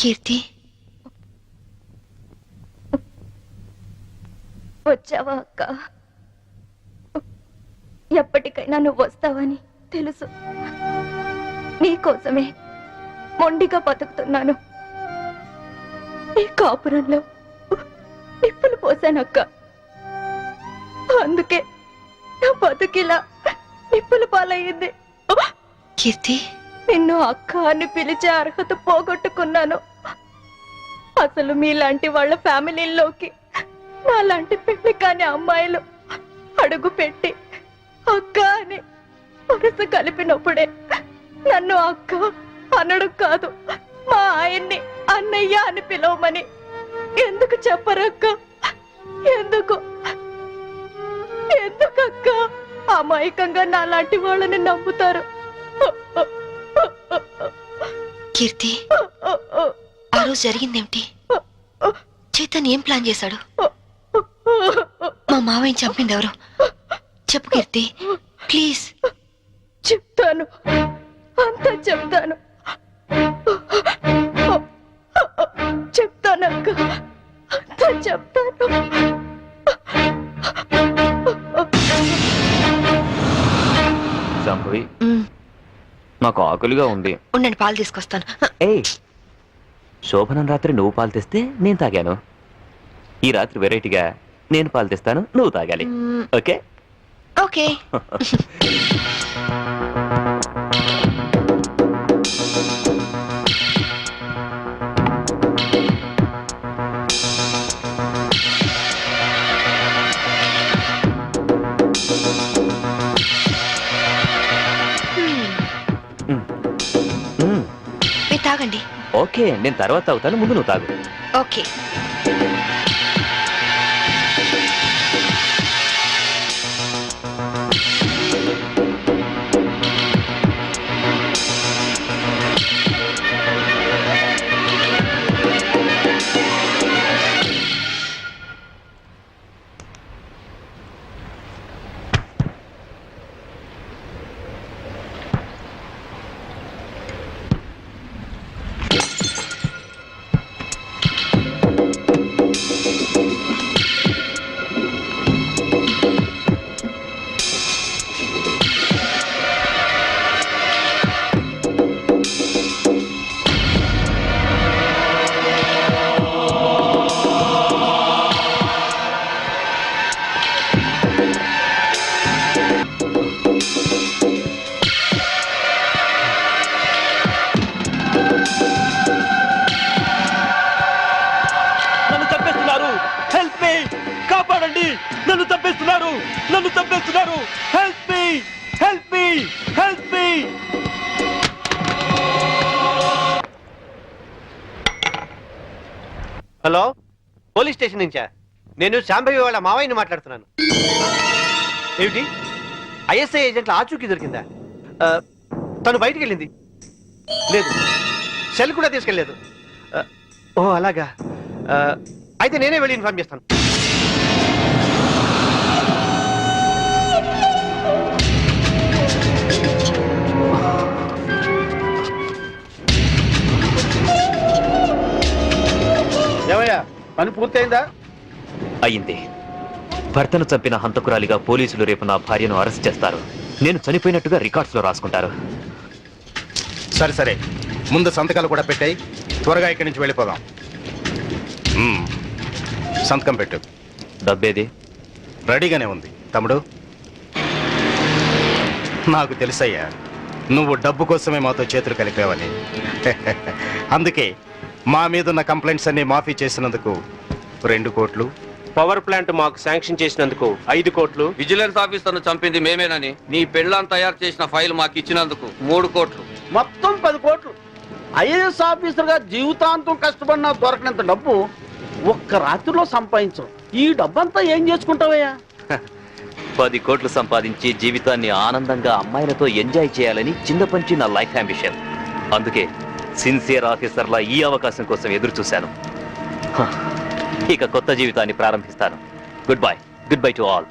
కీర్తి, వచ్చావా అక్క? ఎప్పటికైనా నువ్వు వస్తావని తెలుసు. నీకోసమే మొండిగా బతుకుతున్నాను. ఈ కాపురంలో నిప్పులు పోసానక్క. అందుకే నా బతుకిలా నిప్పులు పాలయ్యింది. కీర్తి, నిన్ను అక్క అని పిలిచే అర్హత పోగొట్టుకున్నాను. అసలు మీలాంటి వాళ్ళ ఫ్యామిలీల్లోకి నాలాంటి పెళ్లి కాని అమ్మాయిలు అడుగు పెట్టి అక్క అని వరుస కలిపినప్పుడే నన్ను అక్క అనడు కాదు, మా ఆయన్ని అన్నయ్య అని పిలవమని ఎందుకు చెప్పరక్క? ఎందుకు ఎందుకక్క అమాయకంగా నాలాంటి వాళ్ళని నమ్ముతారు? కీర్తి, ఆ రోజు జరిగిందేమిటి? చైతన్ ఏం ప్లాన్ చేశాడు? మా మావయ్యని చంపింది ఎవరు? చెప్పు కీర్తి, ప్లీజ్. చెప్తాను, అంతా చెప్తాను. చెప్తానక్క, అంతా చెప్తాను. సంభవి, నాకు ఆకలిగా ఉంది. ఉండండి, పాలు తీసుకొస్తాను. ఏయ్, శోభనం రాత్రి నువ్వు పాలు తెస్తే నేను తాగాను. ఈ రాత్రి వెరైటీగా నేను పాలు తెస్తాను, నువ్వు తాగాలి. Okay okay. మీరు తాగండి. ఓకే, నేను తర్వాత తాగుతాను, ముందు నువ్వు తాగు. ఓకే. నన్ను చంపేస్తున్నారు, నన్ను చంపేస్తున్నారు. Help me, help me, help me. Hello, police station నుంచా? నేను శాంభవి వాళ్ళ మావయ్యని మాట్లాడుతున్నాను. ఏమిటి, ఐఎస్ఐ ఏజెంట్ల ఆచూకీ దొరికిందా? తను బయటికి వెళ్ళింది లేదు, సెల్ కూడా తీసుకెళ్ళలేదు. ఓ అలాగా, అయితే నేనే వెళ్ళి ఇన్ఫార్మ్ చేస్తాను. ఏమయ్యా, పని పూర్తయిందా? అయింది. భర్తను చంపిన హంతకురాలిగా పోలీసులు రేపు నా భార్యను అరెస్ట్ చేస్తారు. నేను చనిపోయినట్టుగా రికార్డ్స్ లో రాసుకుంటారు. సరే సరే, ముందు సంతకాలు కూడా పెట్టాయి, త్వరగా ఇక్కడి నుంచి వెళ్ళిపోదాం. సంతకం పెట్టు. డబ్బేది? రెడీగానే ఉంది తమ్ముడు. నాకు తెలుసయ్యా, నువ్వు డబ్బు కోసమే మాతో చేతులు కలిపావని. అందుకే మా మీదున్న కంప్లైంట్స్ అన్ని మాఫీ చేసినందుకు 2 కోట్లు, పవర్ ప్లాంట్ మాకు శాంక్షన్ చేసినందుకు 5 కోట్లు, విజిలెన్స్ ఆఫీసర్ను చంపింది మేమేనని నీ పెళ్ళాన్ని తయారు చేసిన ఫైల్ మాకు ఇచ్చినందుకు 3 కోట్లు, మొత్తం 10 కోట్లు. ఐఏఎస్ ఆఫీసర్ గా జీవితాంతం కష్టపడినా దొరకనంత డబ్బు ఒక్క రాత్రిలో సంపాదించవు. ఈ డబ్బంతా ఏం చేసుకుంటావయ్యా? 10 కోట్లు సంపాదించి జీవితాన్ని ఆనందంగా అమ్మాయిలతో ఎంజాయ్ చేయాలని చిన్నపంచి నా లైఫ్ అంబిషన్. అందుకే సిన్సియర్ ఆఫీసర్లా ఈ అవకాశం కోసం ఎదురు చూశాను. ఇక కొత్త జీవితాన్ని ప్రారంభిస్తాను. Good bye, good bye to all.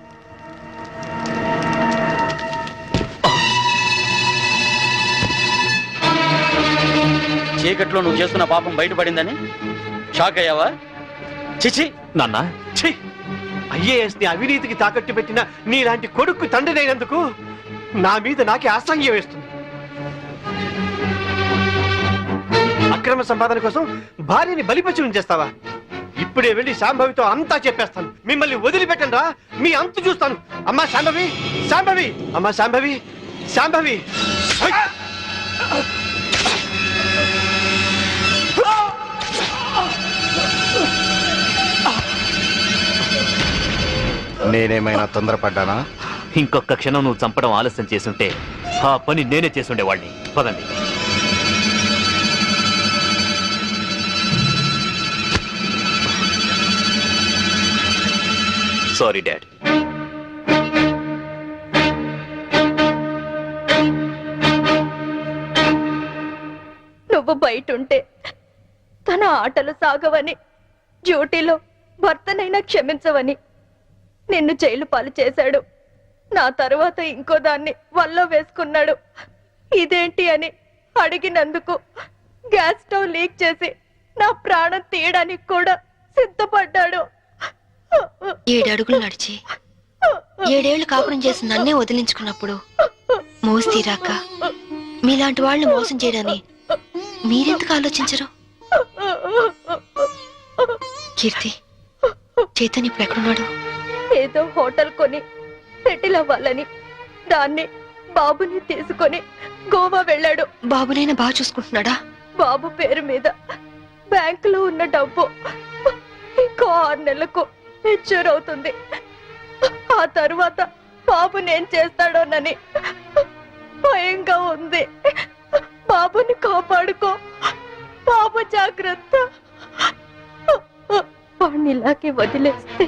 చీకట్లో నువ్వు చేస్తున్న పాపం బయటపడిందని షాక్ అయ్యావా? చిచి, నాన్న ఛీ! ఐఏఎస్ ని అవినీతికి తాకట్టు పెట్టిన నీలాంటి కొడుకు తండ్రినైనందుకు నా మీద నాకే అసహ్యం వేస్తుంది. అక్రమ సంపాదన కోసం భార్యని బలిపశువుని చేస్తావా? ఇప్పుడే వెళ్ళి శాంభవితో అంతా చెప్పేస్తాను. మిమ్మల్ని వదిలిపెట్టండి రా, మీ అంతు చూస్తాను. అమ్మా శాంభవి, శాంభవి, అమ్మా శాంభవి, శాంభవి. నేనేమైనా తొందరపడ్డానా? ఇంకొక క్షణం నువ్వు చంపడం ఆలస్యం చేసుంటే ఆ పని నేనే చేసుండేవాడిని. పదండి. Sorry dad. నువ్వు బయటుంటే తన ఆటలు సాగవని, డ్యూటీలో భర్తనైనా క్షమించవని నిన్ను జైలు పాలు చేశాడు. నా తరువాత ఇంకో దాన్ని వల్లో వేసుకున్నాడు. ఇదేంటి అని అడిగినందుకు గ్యాస్ స్టవ్ లీక్ చేసి నా ప్రాణం తీయడానికి కూడా సిద్ధపడ్డాడు. 7 అడుగులు నడిచి 7 ఏళ్లు కాపురం చేసి నన్నే వదిలించుకున్నప్పుడు మోసి తీరాక మీలాంటి వాళ్ళని మోసం చేయడాన్ని మీరెందుకు ఆలోచించరు? కీర్తి, చైతన్య ఇప్పుడు ఎక్కడున్నాడు? ఏదో హోటల్ కొని సెటిల్ అవ్వాలని దాన్ని బాబుని తీసుకొని గోవా వెళ్ళాడు. బాబునైనా బాగా చూసుకుంటున్నాడా? బాబు పేరు మీద బ్యాంకులో ఉన్న డబ్బు ఇంకో 6 నెలలకు మెచ్యూర్ అవుతుంది. ఆ తరువాత బాబు నేను చేస్తాడోనని భయంగా ఉంది. బాబుని కాపాడుకో, బాబు జాగ్రత్త. వాడిని ఇలాగే వదిలేస్తే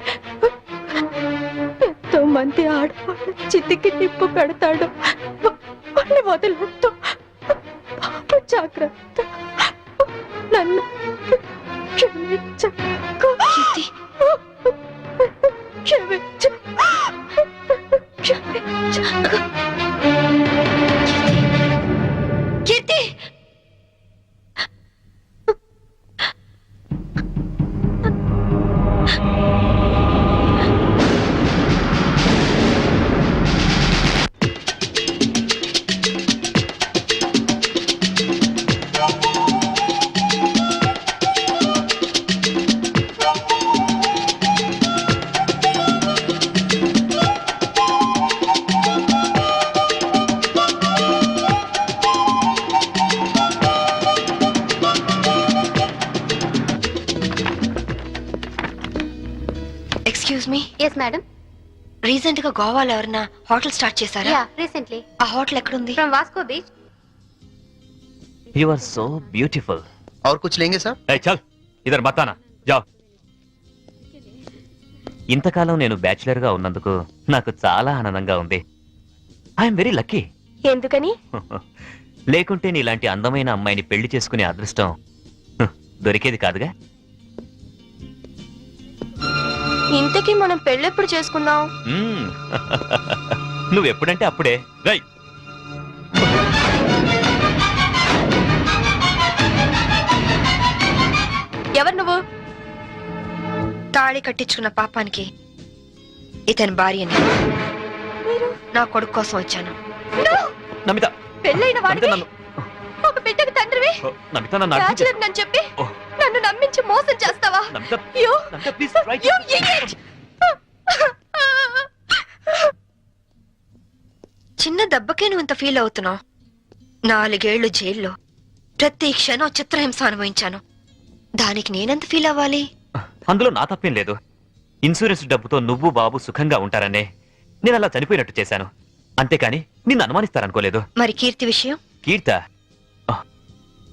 ఎంతో మంది ఆడవాళ్ళు చితికి నిప్పు పెడతాడు. వాడిని వదిలేస్తూ బాబు జాగ్రత్త. నన్ను క్షమించకు. కీర్తి, క్షమించు. క్షమించకు. Keerthi! Excuse me. Yes madam. Recent గా గోవాలో ఎవరన్నా హోటల్ స్టార్ట్ చేశారా? యా, రీసెంట్లీ ఆ హోటల్ ఎక్కడుంది? From Vasco beach. You are so beautiful. और कुछ लेंगे सर? ఏ చల్, ఇదర్ బతానా జా. ఇంతకాలం నేను బ్యాచులర్ గా ఉన్నందుకు నాకు చాలా ఆనందంగా ఉంది. I'm very lucky. ఎందుకని? లేకుంటే నీలాంటి అందమైన అమ్మాయిని పెళ్లి చేసుకునే అదృష్టం దొరికేది కాదుగా. ఇంతకీ మనం పెళ్ళెప్పుడు చేసుకుందాం? మ్మ్. నువ్వెప్పుడంటే అప్పుడే. రై, ఎవరు నువ్వు? తాళి కట్టించుకున్న పాపానికి ఇతని భార్యని నా కొడుకు కోసం వచ్చాను. నమిత, పెళ్ళైన నమిత వాడివి, నన్ను ఒక బిడ్డకు తండ్రివి, ఓ, నమిత నన్ను అర్థం బ్యాచులర్ చేసుకో. నన్ను చెప్పి ఓ, నన్ను నమ్మించి మోసం చేస్తావా? Namitha, You- Namitha, please try to- you idiot! చిన్న దెబ్బకే నువ్వు ఇంత ఫీల్ అవుతున్నావు. 4 ఏళ్లు జైల్లో ప్రతి క్షణం చిత్రహింస అనుభవించాను. దానికి నేనెంత ఫీల్ అవ్వాలి? అందులో నా తప్పేం లేదు. ఇన్సూరెన్స్ డబ్బుతో నువ్వు బాబు సుఖంగా ఉంటారనే నేను అలా చనిపోయినట్టు చేశాను. అంతేకాని నిన్ను అనుమానిస్తారనుకోలేదు. మరి కీర్తి విషయం? కీర్త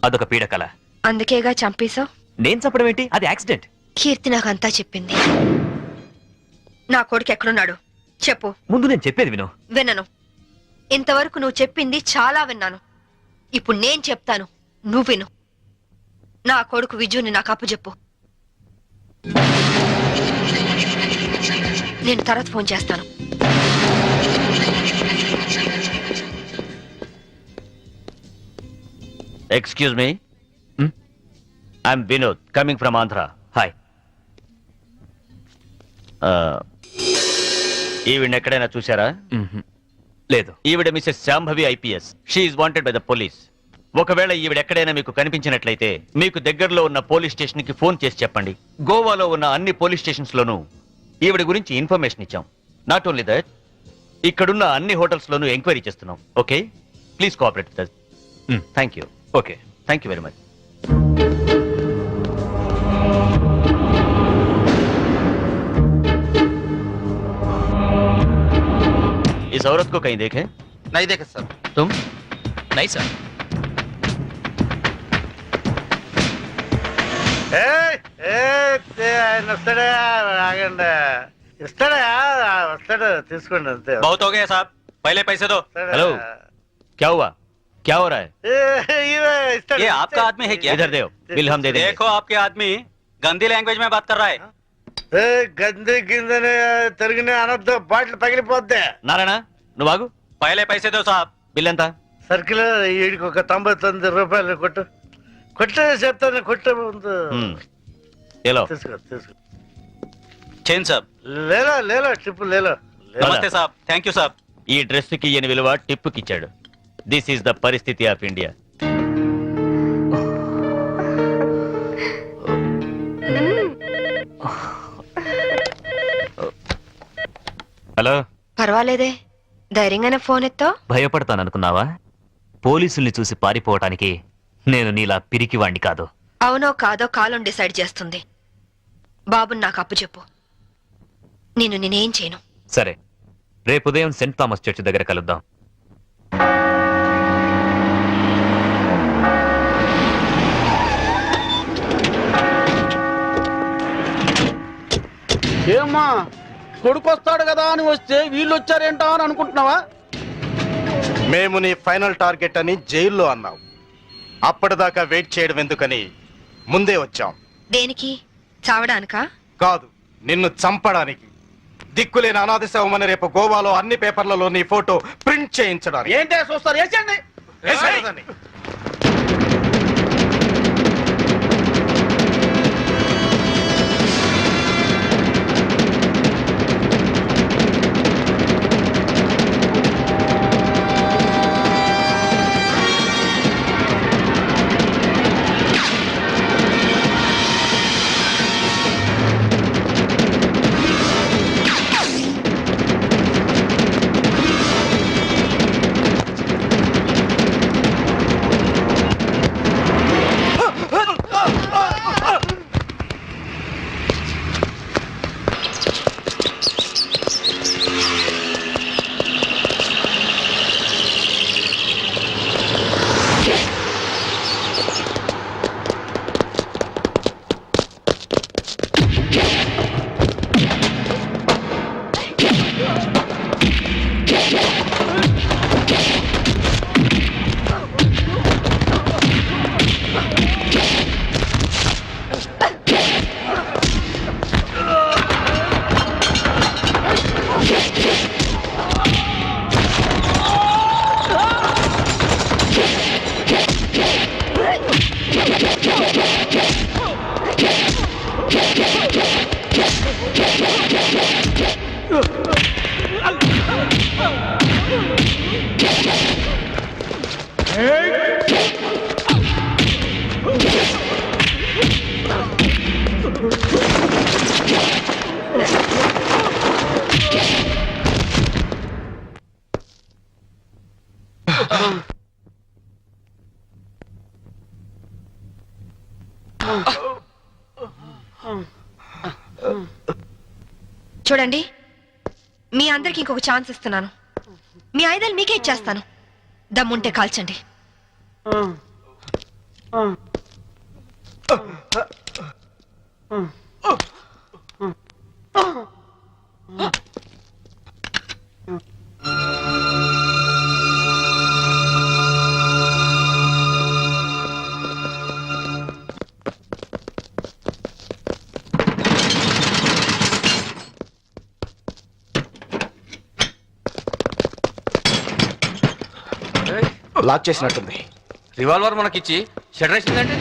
అదొక పీడకల. అందుకేగా చంపేశావు. నేను చెప్పడం ఏంటి? అది యాక్సిడెంట్. కీర్తి నాకు అంతా చెప్పింది. నా కొడుకు ఎక్కడున్నాడు చెప్పు. ముందు నేను చెప్పేది విను. వినను. ఇంతవరకు నువ్వు చెప్పింది చాలా విన్నాను. ఇప్పుడు నేను చెప్తాను, నువ్వు విను. నా కొడుకు విజుని నాకు అప్పచెప్పు. నేను తర్వాత ఫోన్ చేస్తాను. Excuse me, I'm Vinod coming from Andhra. Hi. ఈవిడ ఎక్కడైనా చూసారా? లేదు. ఈవిడ Mrs Shambhavi IPS. She wanted by the police. ఒకవేళ ఈవిడ ఎక్కడైనా మీకు కనిపించినట్లయితే మీకు దగ్గరలో ఉన్న పోలీస్ స్టేషన్ కి ఫోన్ చేసి చెప్పండి. గోవాలో ఉన్న అన్ని పోలీస్ స్టేషన్స్ లోనూ ఈవిడ గురించి ఇన్ఫర్మేషన్ ఇచ్చాం. నాట్ ఓన్లీ దట్, ఇక్కడున్న అన్ని హోటల్స్ లోనూ ఎంక్వైరీ చేస్తున్నాం. Okay, please cooperate with us. Thank you. Okay. Thank you very much. इस औरत को कहीं देखे? नहीं देखे सर. तुम? నై సార్. ఆయన వస్తాడా? ఆగండి. ఇస్తాడా? వస్తాడు, తీసుకోండి అంతే. बहुत हो गया साहब, पहले पैसे दो. हेलो, क्या हुआ? क्या हो रहा है? ये आपका आदमी है क्या? इधर दे, बिल हम दे देंगे. देखो आपके आदमी गंदी लैंग्वेज में बात कर रहा है. గంది గిందని తిరిగిన అనొద్దు, బాటిల్ పగిలిపోద్ది. నారాయణ నువ్వు ఆగు. पहले पैसे दो साहब. బిల్ ఎంత? సర్కిల్ వీడికి ఒక 99 కొట్టు. కొట్టు చెప్తాను, కొట్టు ముందు. ఏలో తీసుకో తీసుకో. चेन साहब. లేలో లేలో ట్రిప్ లేలో. नमस्ते साहब, थैंक यू साहब. ఈ డ్రెస్ కి ఈయన విలువ టిప్పుకి ఇచ్చాడు. దిస్ ఈస్ ద పరిస్థితి ఆఫ్ ఇండియా. హలో. పర్వాలేదే, ధైర్యంగానే ఫోన్ ఎత్తో. భయపడతాననుకున్నావా? పోలీసుల్ని చూసి పారిపోవటానికి నేను నీలా పిరికివాణ్ణి కాదు. అవునో కాదో కాలం డిసైడ్ చేస్తుంది. బాబుని నాకు అప్పు చెప్పు, నేనేం చేయను. సరే, రేపు ఉదయం సెంట్ థామస్ చర్చ్ దగ్గర కలుద్దాం. ఏమ్మా, కొడుకు వస్తాడు కదా అని వస్తే వీళ్ళు వచ్చారేంటా అని అనుకుంటున్నావా? మేము నీ ఫైనల్ టార్గెట్ అని జైల్లో అన్నావు. అప్పటిదాకా వెయిట్ చేయడం ఎందుకని ముందే వచ్చాం. దేనికి? చావడానికా? కాదు, నిన్ను చంపడానికి. దిక్కులేని అనాథ శవమని రేపు గోవాలో అన్ని పేపర్లలో నీ ఫోటో ప్రింట్ చేయించడానికి. ఏంటే చూస్తారు, వేసేయండి. వేసేయదని. చూడండి, మీ అందరికి ఇంకొక ఛాన్స్ ఇస్తున్నాను. మీ ఆయుధాలు మీకే ఇచ్చేస్తాను. దమ్ముంటే కాల్చండి. లాక్ చేసినట్టుంది. రివాల్వర్ మనకిచ్చి షెడ్ వేసిందంటే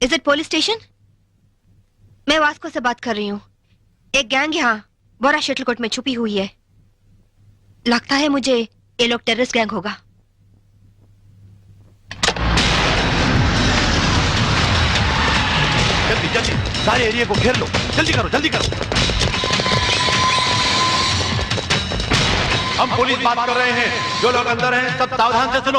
इज इट पुलिस स्टेशन? मैं वास्को से बात कर रही हूँ। एक गैंग यहाँ बोरा शटलकोट में छुपी हुई है। लगता है मुझे ये लोग टेररिस्ट गैंग होगा। जल्दी जल्दी सारे एरिया को घेर लो, जल्दी करो जल्दी करो। हम पुलिस बात कर रहे हैं, जो लोग अंदर हैं सब सावधान से सुनो।